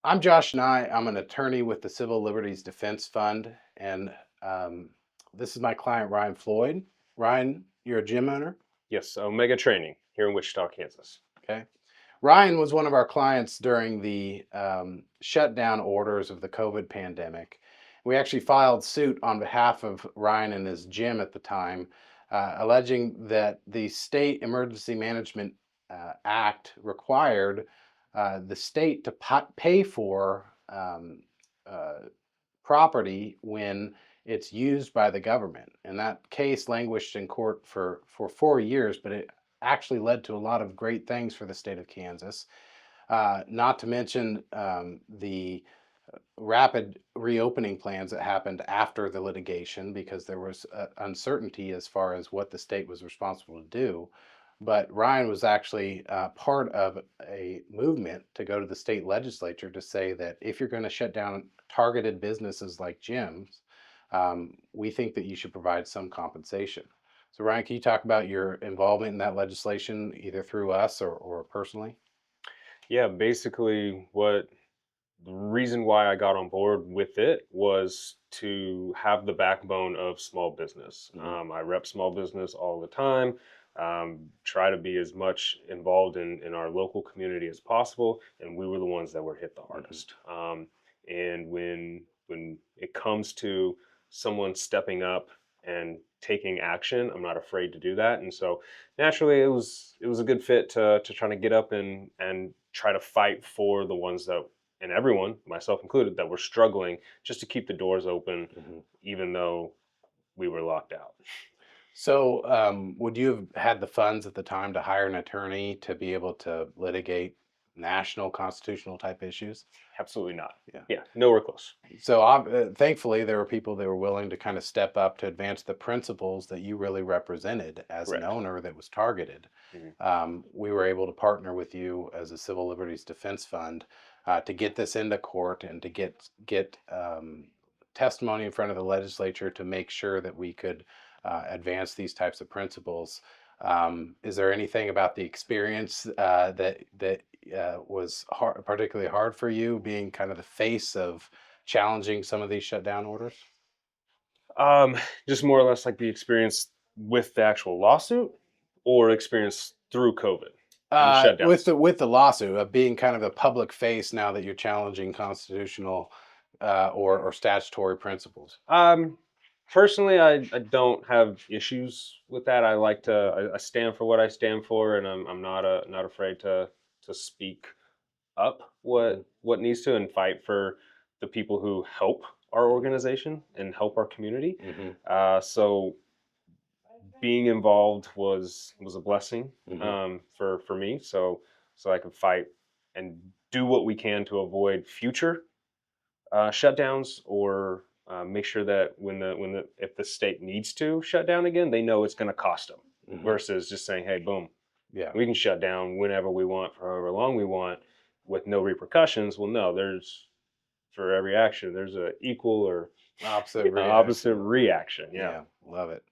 I'm Josh Nye. I'm an attorney with the Civil Liberties Defense Fund, and um, this is my client, Ryan Floyd. Ryan, you're a gym owner, Yes, Omega Training here in Wichita, Kansas. okay? Ryan was one of our clients during the shutdown orders of the COVID pandemic. We actually filed suit on behalf of Ryan and his gym at the time, alleging that the State Emergency Management Act required the state to pay for uh, property when it's used by the government. And that case languished in court for 4 years, but it actually led to a lot of great things for the state of Kansas. Not to mention the rapid reopening plans that happened after the litigation because there was uncertainty as far as what the state was responsible to do. But Ryan was actually part of a movement to go to the state legislature to say that if you're going to shut down targeted businesses like gyms, we think that you should provide some compensation. So, Ryan, can you talk about your involvement in that legislation, either through us or personally? Yeah, basically, what the reason why I got on board with it was to have the backbone of small business. Hmm. I rep small business all the time. Try to be as much involved in our local community as possible, and we were the ones that were hit the Hmm. hardest. And when it comes to someone stepping up and taking action, I'm not afraid to do that. And so naturally, it was a good fit to try to get up and try to fight for the ones that, and everyone, myself included, that were struggling just to keep the doors open, Hmm. even though we were locked out. So, would you have had the funds at the time to hire an attorney to be able to litigate national constitutional type issues? Absolutely not. Yeah. Yeah, nowhere close. So, thankfully, there were people that were willing to kind of step up to advance the principles that you really represented as an Correct. owner that was targeted. Mhm. We were able to partner with you as a Civil Liberties Defense Fund to get this into court and to get testimony in front of the legislature to make sure that we could advance these types of principles. Is there anything about the experience that was particularly hard for you, being kind of the face of challenging some of these shutdown orders? Um, just more or less like the experience with the actual lawsuit or experience through COVID and the With shutdowns. the lawsuit of being kind of a public face now that you're challenging constitutional or statutory principles. Um, Personally, I don't have issues with that. I like I stand for what I stand for, and I'm not afraid to speak up Mhm. what needs to and fight for the people who help our organization and help our community. Mhm. So being involved was a blessing Mhm. for me. So I could fight and do what we can to avoid future shutdowns or make sure that when the if the state needs to shut down again, they know it's going to cost them Mhm. versus just saying, hey, boom, Yeah. we can shut down whenever we want for however long we want with no repercussions. Well, no, there's for every action there's a equal or Opposite opposite reaction. reaction. Yeah. Yeah. Love it.